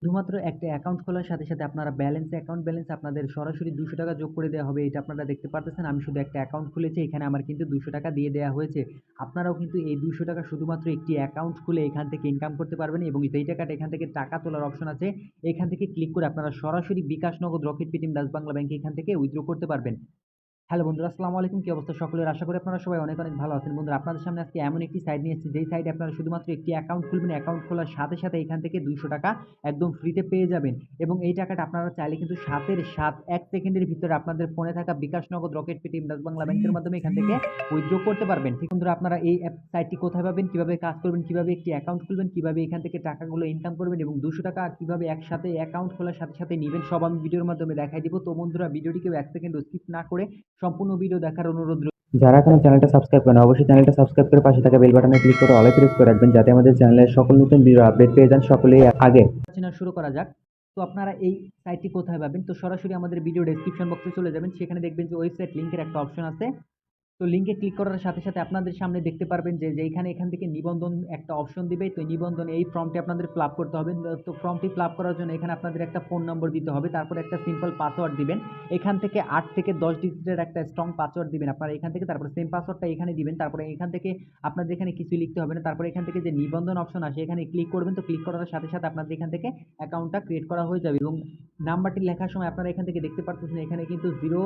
শুধুমাত্র একটা অ্যাকাউন্ট খোলার সাথে, সাথে আপনারা অ্যাকাউন্ট ব্যালেন্স আপনাদের সরাসরি ৳200 যোগ করে দেওয়া হবে। এটা আপনারা দেখতে পারতেছেন। আমি শুধু একটা অ্যাকাউন্ট খুলেছি। এখানে আমার কিন্তু ৳200 দিয়ে দেয়া হয়েছে। আপনারাও কিন্তু এই ৳200 শুধুমাত্র একটি অ্যাকাউন্ট খুলে এখান থেকে ইনকাম করতে পারবেন এবং যেই টাকাটা এখান থেকে টাকা তোলার অপশন আছে, এখান থেকে ক্লিক করে আপনারা সরাসরি বিকাশ, নগদ, রকেট, পেটিএম, ডাচ বাংলা ব্যাংকে এখান থেকে উইথড্র করতে পারবেন। হ্যালো বন্ধুরা, আসসালামু আলাইকুম। কি অবস্থা সকলের? আশা করি আপনারা সবাই অনেক ভালো আছেন। বন্ধুরা, আপনাদের সামনে আজকে এমন একটি সাইট নিয়ে এসেছি, যেই সাইটে আপনারা শুধুমাত্র একটি অ্যাকাউন্ট খুলবেন। অ্যাকাউন্ট খোলার সাথে, সাথে এখান থেকে ৳200 একদম ফ্রিতে পেয়ে যাবেন এবং এই টাকাটা আপনারা চাইলে কিন্তু সাথের সাথ ১ সেকেন্ডের ভিতরে আপনাদের ফোনে থাকা বিকাশ, নগদ, রকেট, পেটিএম, ডাচ বাংলা ব্যাংকের মাধ্যমে এখান থেকে উইথড্র করতে পারবেন। ঠিক বন্ধুরা, আপনারা এই সাইটটি কোথায় পাবেন, কিভাবে কাজ করবেন, কিভাবে একটি অ্যাকাউন্ট খুলবেন, কিভাবে এখান থেকে টাকাগুলো ইনকাম করবেন এবং ৳200 কিভাবে একসাথে অ্যাকাউন্ট খোলার সাথে, সাথে নিবেন, সব আমি ভিডিওর মাধ্যমে দেখাই দিব। তো বন্ধুরা, ভিডিওটি কেউ ১ সেকেন্ডও স্কিপ না করে সম্পূর্ণ ভিডিও দেখার অনুরোধ রইল। যারা এখনো চ্যানেলটা সাবস্ক্রাইব করেন, অবশ্যই চ্যানেলটা সাবস্ক্রাইব করে পাশে থাকা বেল বাটনে ক্লিক করে অলে প্রেস করে রাখবেন, যাতে আমাদের চ্যানেলের সকল নতুন ভিডিও আপডেট পেয়ে যান সকলেই আগে। শুরু করা যাক। তো আপনারা এই সাইটটি কোথায় পাবেন? তো সরাসরি আমাদের ভিডিও ডেসক্রিপশন বক্সে চলে যাবেন। সেখানে দেখবেন যে ওয়েবসাইট লিংকের একটা অপশন আছে। তো লিঙ্কে ক্লিক করার সাথে, সাথে আপনাদের সামনে দেখতে পারবেন যে এখান থেকে নিবন্ধন একটা অপশন দিবে। তো নিবন্ধন এই ফর্মটি আপনাদের ফিল আপ করতে হবে। তো ফর্মটি ফিল আপ করার জন্য এখানে আপনাদের একটা ফোন নম্বর দিতে হবে। তারপরে একটা সিম্পল পাসওয়ার্ড দিবেন। এখান থেকে ৮ থেকে ১০ ডিজিটের একটা স্ট্রং পাসওয়ার্ড দিবেন। আপনারা এখান থেকে তারপরে সেম পাসওয়ার্ডটা এখানে দিবেন। তারপরে এখান থেকে আপনাদের এখানে কিছুই লিখতে হবে না। তারপরে এখান থেকে যে নিবন্ধন অপশন আসে, এখানে ক্লিক করবেন। তো ক্লিক করার সাথে, সাথে আপনাদের এখান থেকে অ্যাকাউন্টটা ক্রিয়েট করা হয়ে যাবে এবং নাম্বারটি লেখার সময় আপনারা এখান থেকে দেখতে পারতেছেন এখানে কিন্তু 0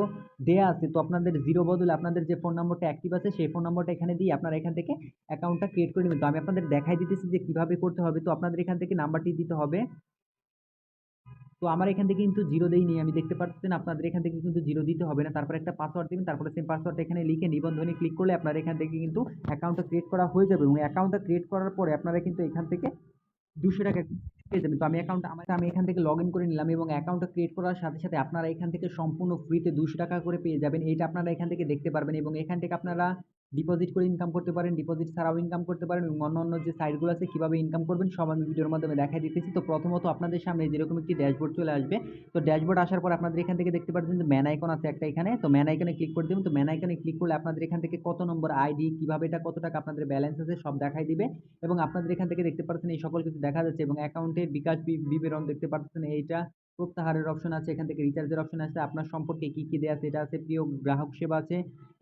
দেয়া আছে। তো আপনাদের 0 বদলে আপনাদের যে ফোন নম্বরটা অ্যাক্টিভ আছে সেই ফোন নম্বরটা এখানে দিয়ে আপনারা এখান থেকে অ্যাকাউন্টটা ক্রিয়েট করে নেবেন। তো আমি আপনাদের দেখাই দিতেছি যে কিভাবে করতে হবে। তো আপনাদের এখান থেকে নাম্বারটি দিতে হবে। তো আমার এখান থেকে কিন্তু 0 দেইনি, আমি দেখতে পাচ্ছেন। আপনাদের এখান থেকে কিন্তু 0 দিতে হবে না। তারপরে একটা পাসওয়ার্ড দিবেন। তারপরে সেম পাসওয়ার্ডটা এখানে লিখে নিবন্ধনে ক্লিক করলে আপনার এখান থেকে কিন্তু অ্যাকাউন্টটা ক্রিয়েট করা হয়ে যাবে এবং অ্যাকাউন্টটা ক্রিয়েট করার পরে আপনারা কিন্তু এখান থেকে ৳200 পেয়ে যাবেন। তো আমি এখান থেকে লগ ইন করে নিলাম এবং অ্যাকাউন্টটা ক্রিয়েট করার সাথে, সাথে আপনারা এখান থেকে সম্পূর্ণ ফ্রিতে ৳200 করে পেয়ে যাবেন। এইটা আপনারা এখান থেকে দেখতে পারবেন এবং এখান থেকে আপনারা ডিপোজিট করে ইনকাম করতে পারেন, ডিপোজিট ছাড়াও ইনকাম করতে পারেন এবং অন্যান্য যে সাইটগুলো আছে কিভাবে ইনকাম করবেন সব আমি ভিডিওর মাধ্যমে দেখাই দিতেছি। তো প্রথমত আপনাদের সামনে যেরকম একটি ড্যাশবোর্ড চলে আসবে। তো ড্যাশবোর্ড আসার পর আপনাদের এখান থেকে দেখতে পাচ্ছেন যে ম্যান আইকন আছে একটা এখানে। তো ম্যান আইকনে ক্লিক করে দিবেন। তো ম্যান আইকনে ক্লিক করলে আপনাদের এখান থেকে কত নম্বর আইডি, কিভাবে এটা কত টাকা আপনাদের ব্যালেন্স আছে সব দেখাই দিবে এবং আপনাদের এখান থেকে দেখতে পাচ্ছেন এই সকল কিছু দেখা যাচ্ছে এবং অ্যাকাউন্টের বিকাশ বিবরণ দেখতে পাচ্ছেন। এইটা প্রত্যাহারের অপশন আছে, এখান থেকে রিচার্জের অপশন আছে, আপনার সম্পর্কে কি কি দেওয়া আছে এটা আছে, প্রিয় গ্রাহক সেবা আছে,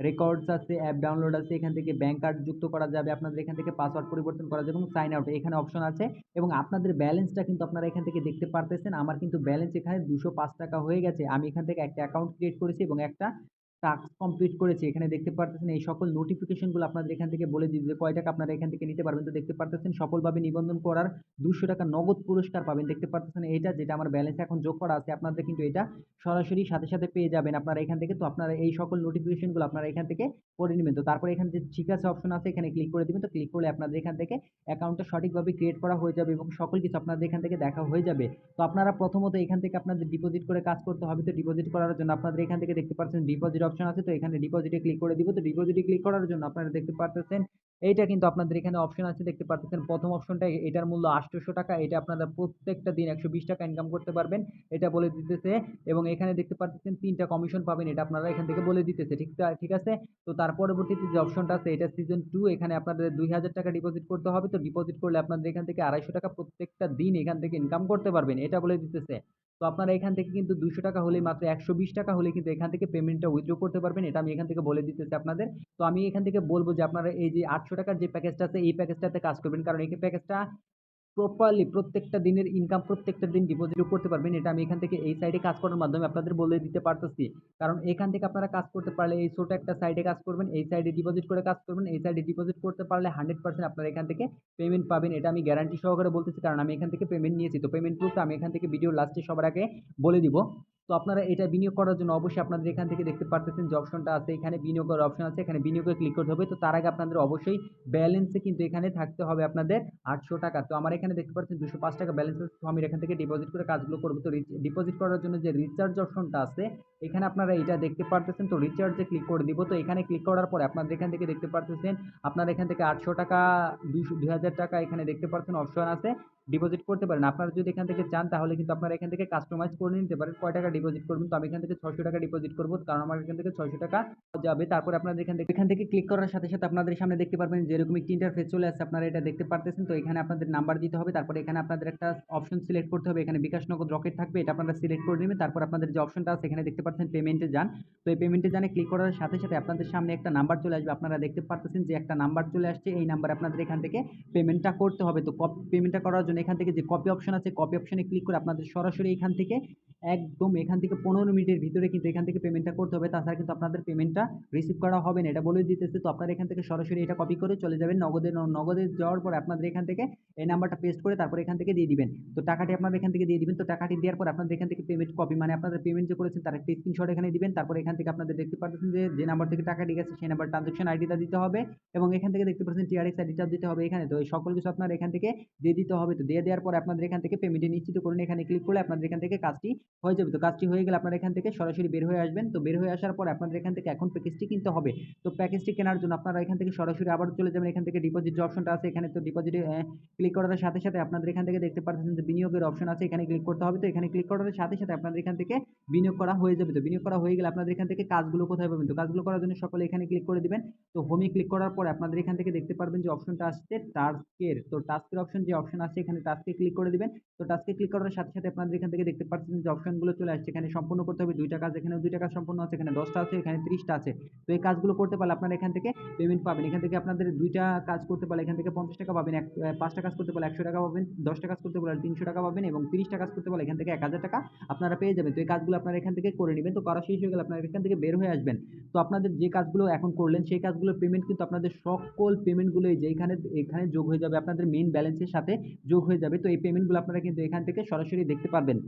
রেকর্ডস আছে, অ্যাপ ডাউনলোড আছে, এখান থেকে ব্যাংক কার্ড যুক্ত করা যাবে, আপনাদের এখান থেকে পাসওয়ার্ড পরিবর্তন করা যাবে এবং সাইন আউট এখানে অপশন আছে এবং আপনাদের ব্যালেন্সটা কিন্তু আপনারা এখান থেকে দেখতে পারতেছেন। আমার কিন্তু ব্যালেন্স এখানে ৳205 হয়ে গেছে। আমি এখান থেকে একটা অ্যাকাউন্ট ক্রিয়েট করেছি এবং একটা টাস্ক কমপ্লিট করেছি। এখানে দেখতে পারতেছেন এই সকল নোটিফিকেশনগুলো আপনাদের এখান থেকে বলে দিবে যে কয় টাকা আপনারা এখান থেকে নিতে পারবেন। তো দেখতে পারতেছেন সফলভাবে নিবন্ধন করার ৳200 নগদ পুরস্কার পাবেন। দেখতে পারতেছেন এইটা যেটা আমার ব্যালেন্সে এখন যোগ করা আছে। আপনাদের কিন্তু এটা সরাসরি সাথে, সাথে পেয়ে যাবেন আপনারা এখান থেকে। তো আপনারা এই সকল নোটিফিকেশনগুলো আপনারা এখান থেকে পড়ে নিবেন। তো তারপরে এখানে যে ঠিক আছে অপশন আছে এখানে ক্লিক করে দিবেন। তো ক্লিক করলে আপনাদের এখান থেকে অ্যাকাউন্টটা সঠিকভাবে ক্রিয়েট করা হয়ে যাবে এবং সকল কিছু আপনাদের এখান থেকে দেখা হয়ে যাবে। তো আপনারা প্রথমত এখান থেকে আপনাদের ডিপোজিট করে কাজ করতে হবে। তো ডিপোজিট করার জন্য আপনাদের এখান থেকে দেখতে পাচ্ছেন ডিপোজিট অপশন আছে। তো এখানে ডিপোজিটে ক্লিক করে দিব। তো ডিপোজিটে ক্লিক করার জন্য আপনারা দেখতে পারতেছেন এইটা কিন্তু আপনাদের এখানে অপশন আছে দেখতে পারতেছেন। প্রথম অপশনটা এটার মূল্য ৳৮০০। এটা আপনারা প্রত্যেকটা দিন ৳১২০ ইনকাম করতে পারবেন। এটা বলে দিতেছে এবং এখানে দেখতে পারতেছেন ৩টা কমিশন পাবেন। এটা আপনারা এখান থেকে বলে দিতেছে। ঠিক আছে? তো তার পরবর্তীতে যে অপশনটা আছে এটা সিজন 2, এখানে আপনাদের ৳২০০০ ডিপোজিট করতে হবে। তো ডিপোজিট করলে আপনাদের এখান থেকে ৳২৫০ প্রত্যেকটা দিন এখান থেকে ইনকাম করতে পারবেন। এটা বলে দিতেছে। তো আপনারা এখান থেকে কিন্তু ৳২০০ হলেই মাত্র ৳১২০ হলেই কিন্তু এখান থেকে পেমেন্টটা উইথড্র করতে পারবেন। এটা আমি এখান থেকে বলে দিতেছি আপনাদের। তো আমি এখান থেকে বলব যে আপনারা এই যে ৳৮০০ যে প্যাকেজটা আছে এই প্যাকেজটাতে কাজ করবেন। কারণ এই প্যাকেজটা প্রপারলি প্রত্যেকটা দিনের ইনকাম প্রত্যেকটা দিন ডিপোজিটও করতে পারবেন। এটা আমি এখান থেকে এই সাইটে কাজ করার মাধ্যমে আপনাদের বলে দিতে পারতেছি। কারণ এখান থেকে আপনারা কাজ করতে পারলে এই ছোট একটা সাইটে কাজ করবেন, এই সাইডে ডিপোজিট করে কাজ করবেন, এই সাইডে ডিপোজিট করতে পারলে 100% আপনারা এখান থেকে পেমেন্ট পাবেন। এটা আমি গ্যারান্টি সহকারে বলতেছি কারণ আমি এখান থেকে পেমেন্ট নিয়েছি। তো পেমেন্ট প্রুফটা আমি এখান থেকে ভিডিওর লাস্টে সবার আগে বলে দিব। তো আপনারা এটা বিনিয়োগ করার জন্য অবশ্যই আপনাদের এখান থেকে দেখতে পারতেছেন যে অপশনটা আছে, এখানে বিনিয়োগের অপশন আছে, এখানে বিনিয়োগে ক্লিক করতে হবে। তো তার আগে আপনাদের অবশ্যই ব্যালেন্সে কিন্তু এখানে থাকতে হবে আপনাদের ৳৮০০। তো আমার এখানে দেখতে পাচ্ছেন ৳২০৫ ব্যালেন্স আছে। তো আমি এখান থেকে ডিপোজিট করে কাজগুলো করব। তো ডিপোজিট করার জন্য যে রিচার্জ অপশনটা আছে এখানে আপনারা এটা দেখতে পারতেছেন। তো রিচার্জে ক্লিক করে দিব। তো এখানে ক্লিক করার পরে আপনাদের এখান থেকে দেখতে পারতেছেন আপনারা এখান থেকে ৳৮০০ ৳২০০০ এখানে দেখতে পাচ্ছেন অপশন আছে। ডিপোজিট করতে পারেন। আপনারা যদি এখান থেকে চান তাহলে কিন্তু আপনারা এখান থেকে কাস্টমাইজ করে নিতে পারেন কয় টাকা ডিপোজিট করবেন। তো আমি এখান থেকে ৬০০ টাকা ডিপোজিট করব, কারণ আমার এখান থেকে ৬০০ টাকা যাবে। তারপরে আপনাদের এখান থেকে ক্লিক করার সাথে সাথে আপনাদের সামনে দেখতে পারবেন যে এরকম একটি ইন্টারফেস চলে আসছে, আপনারা এটা দেখতে পারতেছেন। তো এখানে আপনাদের নাম্বার দিতে হবে, তারপরে এখানে আপনাদের একটা অপশন সিলেক্ট করতে হবে, এখানে বিকাশ নগদ রকেট থাকবে, এটা আপনারা সিলেক্ট করে নেবেন। তারপর আপনাদের যে অপশনটা আছে এখানে দেখতে পাচ্ছেন পেমেন্টে যান। তো এই পেমেন্টে জানে ক্লিক করার সাথে সাথে আপনাদের সামনে একটা নাম্বার চলে আসবে, আপনারা দেখতে পারতেছেন যে একটা নাম্বার চলে আসছে। এই নাম্বারে আপনাদের এখান থেকে পেমেন্টটা করতে হবে। তো পেমেন্টটা করার জন্য এখান থেকে যে কপি অপশন আছে, কপি অপশনে ক্লিক করে আপনাদের সরাসরি এখান থেকে একদম এখান থেকে 15 মিনিটের ভিতরে কিন্তু এখান থেকে পেমেন্টটা করতে হবে, তাছাড়া কিন্তু আপনাদের পেমেন্টটা রিসিভ করা হবে না, এটা বলে দিতেছে। তো আপনারা এখান থেকে সরাসরি এটা কপি করে চলে যাবেন নগদে। নগদে যাওয়ার পরে আপনাদের এখান থেকে এই নাম্বারটা পেস্ট করে তারপর এখান থেকে দিয়ে দিবেন। তো টাকাটি আপনারা এখান থেকে দিয়ে দিবেন। তো টাকাটি দেওয়ার পর আপনাদের এখান থেকে পেমেন্ট কপি মানে আপনাদের পেমেন্ট যে করেছেন তার একটা স্ক্রিনশট এখানে দিবেন। তারপর এখান থেকে আপনাদের দেখতে পাচ্ছেন যে নাম্বার থেকে টাকাটি গেছে সেই নাম্বার ট্রানজাকশন আইডিটা দিতে হবে, এবং এখান থেকে দেখতে পাচ্ছেন টিআরএক্স আইডিটা দিতে হবে এখানে। তো এই সকল কিছু আপনার এখান থেকে দিয়ে দিতে হবে। তো দিয়ে দেওয়ার পরে আপনাদের এখান থেকে পেমেন্টে নিশ্চিত করুন, এখানে ক্লিক করলে আপনাদের এখান থেকে কাজটি হয়ে যাবে। তো কাজটি হয়ে গেলে আপনারা এখান থেকে সরাসরি বের হয়ে আসবেন। তো বের হয়ে আসার পর আপনাদের এখান থেকে এখন প্যাকেজটি কিনতে হবে। তো প্যাকেজটি কেনার জন্য আপনারা এখান থেকে সরাসরি আবার চলে যাবেন, এখান থেকে ডিপোজিট যে অপশনটা আছে এখানে। তো ডিপোজিটে ক্লিক করার সাথে সাথে আপনাদের এখান থেকে দেখতে পাচ্ছেন যে বিনিয়োগের অপশন আছে, এখানে ক্লিক করতে হবে। তো এখানে ক্লিক করার সাথে সাথে আপনাদের এখান থেকে বিনিয়োগ করা হয়ে যাবে। তো বিনিয়োগ করা হয়ে গেলে আপনাদের এখান থেকে কাজগুলো কোথায় পাবেন, তো কাজগুলো করার জন্য সকলে এখানে ক্লিক করে দিবেন। তো হোমে ক্লিক করার পরে আপনাদের এখান থেকে দেখতে পারবেন যে অপশনটা আসছে টাস্কের। তো টাস্কের অপশন যে অপশন আছে এখানে টাস্কে ক্লিক করে দিবেন। তো টাস্কে ক্লিক করার সাথে সাথে আপনাদের এখান থেকে দেখতে পাচ্ছেন যে অপশনগুলো চলে আসছে, এখানে সম্পূর্ণ করতে হবে 2টা কাজ, এখানে 2টা কাজ সম্পূর্ণ আছে, এখানে 10টা আছে, এখানে 30টা আছে। তো এই কাজগুলো করতে পারলে আপনারা এখান থেকে পেমেন্ট পাবেন। এখান থেকে আপনাদের 2টা কাজ করতে পারলে এখান থেকে 50 টাকা পাবেন, 5টা কাজ করতে পারলে 100 টাকা পাবেন, 10টা কাজ করতে পারলে 300 টাকা পাবেন, এবং 30টা কাজ করতে পারলে এখান থেকে 1000 টাকা আপনারা পেয়ে যাবেন। তো এই কাজগুলো আপনারা এখান থেকে করে নেবেন। তো করা শেষ হয়ে গেলে আপনারা এখান থেকে বের হয়ে আসবেন। তো আপনাদের যে কাজগুলো এখন করলেন সেই কাজগুলোর পেমেন্ট কিন্তু আপনাদের সকল পেমেন্টগুলোই যে এখানে যোগ হয়ে যাবে, আপনাদের মেইন ব্যালেন্সের সাথে যোগ হয়ে যাবে। তো এই পেমেন্টগুলো আপনারা কিন্তু এখান থেকে সরাসরি দেখতে পারবেন।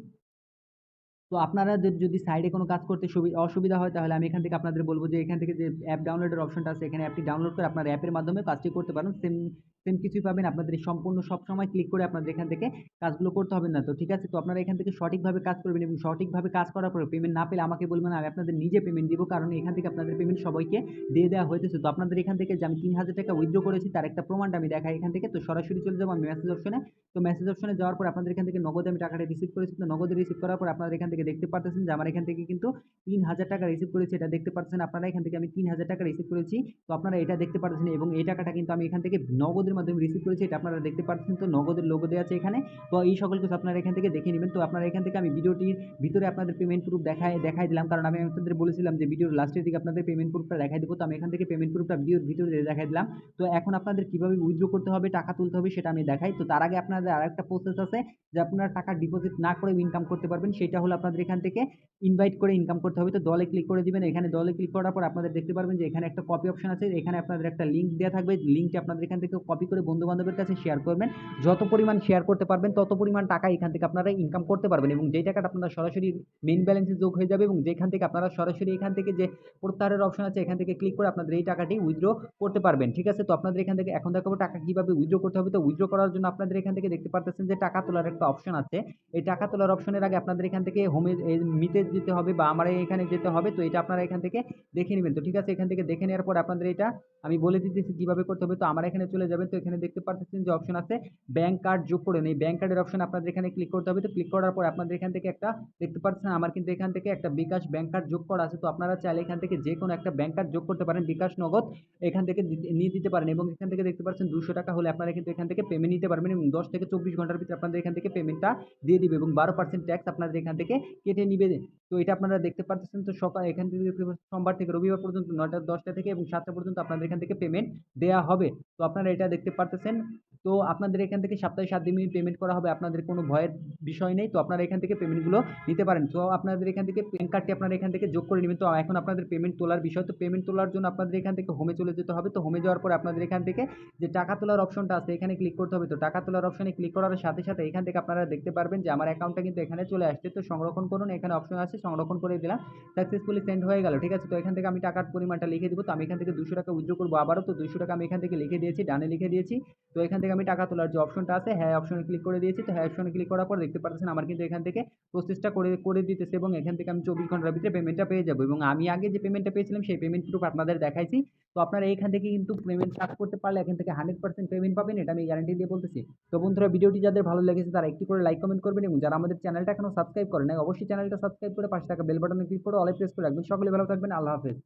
তো আপনারা যদি সাইডে কোনো কাজ করতে অসুবিধা হয় তাহলে আমি এখান থেকে আপনাদের বলব যে এখান থেকে যে অ্যাপ ডাউনলোডের অপশনটা আছে এখানে অ্যাপটি ডাউনলোড করে আপনার অ্যাপের মাধ্যমে কাজটি করতে পারেন। সেম সেম কিছুই পাবেন, আপনাদের এই সম্পূর্ণ সবসময় ক্লিক করে আপনাদের এখান থেকে কাজগুলো করতে হবে না। তো ঠিক আছে, তো আপনারা এখান থেকে সঠিকভাবে কাজ করবেন, এবং সঠিকভাবে কাজ করার পরে পেমেন্ট না পেলে আমাকে বলবেন, আমি আপনাদের নিজে পেমেন্ট দিব, কারণ এখান থেকে আপনাদের পেমেন্ট সবাইকে দিয়ে দেওয়া হইতেছে। তো আপনাদের এখান থেকে যে আমি 3000 টাকা উইথড্র করেছি তার একটা প্রমাণটা আমি দেখাই এখান থেকে। তো সরাসরি চলে যাবো আমি মেসেজ অপশনে। তো মেসেজ অপশনে যাওয়ার পর আপনাদের এখান থেকে নগদে আমি টাকাটা রিসিভ করেছি। তো নগদে রিসিভ করার পর আপনারা এখান থেকে দেখতে পারতেছেন যে আমার এখান থেকে কিন্তু 3000 টাকা রিসিভ করেছি, এটা দেখতে পাচ্ছেন আপনারা। এখান থেকে আমি 3000 টাকা রিসিভ করেছি, তো আপনারা এটা দেখতে পাচ্ছেন, এবং এই টাকাটা কিন্তু আমি এখান থেকে নগদের মাধ্যমে রিসিভ করেছি, এটা আপনারা দেখতে পাচ্ছেন। তো নগদের লোগো দেওয়া আছে এখানে। তো এই সকল কিছু আপনারা এখান থেকে দেখে নেবেন। তো আপনারা এখান থেকে আমি ভিডিওটির ভিতরে আপনাদের পেমেন্ট প্রুফ দেখাই দিলাম, কারণ আমি আপনাদের বলেছিলাম যে ভিডিওর লাস্টের দিকে আপনাদের পেমেন্ট প্রুফটা দেখাই দেবো। তো আমি এখান থেকে পেমেন্ট প্রুফটা ভিডিওর ভিতরে দেখাই দিলাম। তো এখন আপনাদের কিভাবে উইথড্র করতে হবে, টাকা তুলতে হবে সেটা আমি দেখাই। তো তার আগে আপনাদের আরেকটা প্রসেস আছে যে আপনারা টাকা ডিপোজিট না করে ইনকাম করতে পারবেন, সেটা হলো আপনাদের এখান থেকে ইনভাইট করে ইনকাম করতে হবে। তো দলে ক্লিক করে দিবেন, এখানে দলে ক্লিক করার পর আপনাদের দেখতে পারবেন যে এখানে একটা কপি অপশন আছে, এখানে আপনাদের একটা লিঙ্ক দেওয়া থাকবে, লিঙ্কটি আপনাদের এখান থেকে কপি করে বন্ধু বান্ধবের কাছে শেয়ার করবেন। যত পরিমাণ শেয়ার করতে পারবেন তত পরিমাণ টাকা এখান থেকে আপনারা ইনকাম করতে পারবেন, এবং যেই টাকাটা আপনারা সরাসরি মেইন ব্যালেন্সে যোগ হয়ে যাবে, এবং যেখান থেকে আপনারা সরাসরি এখান থেকে যে প্রত্যাহারের অপশন আছে এখান থেকে ক্লিক করে আপনাদের এই টাকাটি উইথড্র করতে পারবেন। ঠিক আছে, তো আপনাদের এখান থেকে এখন দেখাবো টাকা কিভাবে উইথড্র করতে হবে। তো উইথড্র করার জন্য আপনাদের এখান থেকে দেখতে পারতেছেন যে টাকা তোলার একটা অপশন আছে। এই টাকা তোলার অপশনের আগে আপনাদের এখান থেকে হোমে মিতে যেতে হবে বা আমার এখানে যেতে হবে। তো এটা আপনারা এখান থেকে দেখে নেবেন। তো ঠিক আছে, এখান থেকে দেখে নেওয়ার পর আপনাদের এটা আমি বলে দিতেছি কিভাবে করতে হবে। তো আমার এখানে চলে যাবেন। তো এখানে দেখতে পাচ্ছেন যে অপশন আছে ব্যাংক কার্ড যোগ করে নেই, ব্যাংক কার্ডের অপশন আপনাদের এখানে ক্লিক করতে হবে। তো ক্লিক করার পর আপনাদের এখান থেকে একটা দেখতে পাচ্ছেন আমার কিন্তু এখান থেকে একটা বিকাশ ব্যাংক কার্ড যোগ করা আছে। তো আপনারা চাইলে এখান থেকে যে কোনো একটা ব্যাংক কার্ড যোগ করতে পারেন, বিকাশ নগদ এখান থেকে নিয়ে দিতে পারেন, এবং এখান থেকে দেখতে পাচ্ছেন 200 টাকা হলে আপনারা কিন্তু এখান থেকে পেমেন্ট নিতে পারবেন, এবং 10 থেকে 24 ঘন্টার ভিতরে আপনাদের এখান থেকে পেমেন্টটা দিয়ে দিবে, এবং 12% ট্যাক্স আপনাদের এখান থেকে কেটে নিবে। তো এটা আপনারা দেখতে পাচ্ছেন। তো সকাল এখান থেকে সোমবার থেকে রবিবার পর্যন্ত 9টা 10টা থেকে এবং 7টা পর্যন্ত আপনাদের এখান থেকে পেমেন্ট দেওয়া হবে। তো আপনারা এটা দেখতে পারতেছেন। তো আপনাদের এখান থেকে সপ্তাহে 7 দিন পেমেন্ট করা হবে, আপনাদের কোনো ভয়ের বিষয় নেই। তো আপনারা এখান থেকে পেমেন্টগুলো নিতে পারেন। তো আপনাদের এখান থেকে প্যান কার্ডটি আপনারা এখান থেকে যোগ করে নেবেন। তো এখন আপনাদের পেমেন্ট তোলার বিষয়। তো পেমেন্ট তোলার জন্য আপনাদের এখান থেকে হোমে চলে যেতে হবে। তো হোমে যাওয়ার পরে আপনাদের এখান থেকে যে টাকা তোলার অপশনটা আছে এখানে ক্লিক করতে হবে। তো টাকা তোলার অপশনে ক্লিক করার সাথে সাথে এখান থেকে আপনারা দেখতে পারবেন যে আমার অ্যাকাউন্টটা কিন্তু এখানে চলে আসছে। তো সংরক্ষণ করুন, এখানে অপশন আছে, সংরক্ষণ করে দিলাম, সাকসেসফুলি সেন্ড হয়ে গেল। ঠিক আছে, তো এখান থেকে আমি টাকার পরিমাণটা লিখে দিব। তো আমি এখান থেকে 200 টাকা উইথড্র করবো আবারও। তো 200 টাকা আমি এখান থেকে লিখে দিয়েছি, ডানে লিখে দিয়েছি। তো এখান থেকে থেকে আমি টাকা তোলার যে অপশনটা আছে হ্যাঁ অপশনে ক্লিক করে দিয়েছি। তো হ্যাঁ অপশনে ক্লিক করার পর দেখতে পারতেছেন আমার কিন্তু এখান থেকে প্রসেসটা করে দিতেছে এবং এখান থেকে আমি 24 ঘন্টার ভিতরে পেমেন্টটা পেয়ে যাবো এবং আমি আগে যে পেমেন্টটা পেয়েছিলাম সেই পেমেন্ট প্রুফ আপনাদের দেখাইছি। তো আপনারা এইখান থেকে কিন্তু পেমেন্ট কাজ করতে পারলে এখান থেকে 100% পেমেন্ট পাবেন, এটা আমি গ্যারান্টি দিয়ে বলতেছি। তো বন্ধুরা ভিডিওটি যাদের ভালো লেগেছে তারা একটি করে লাইক কমেন্ট করবেন এবং যারা আমাদের চ্যানেলটা এখনো সাবস্ক্রাইব করেন নাই অবশ্যই চ্যানেলটা সাবস্ক্রাইব করে পাশে থাকা বেল বাটনে ক্লিক করে অলে প্রেস করে রাখবেন। সকলে ভালো থাকবেন। আল্লাহ হাফেজ।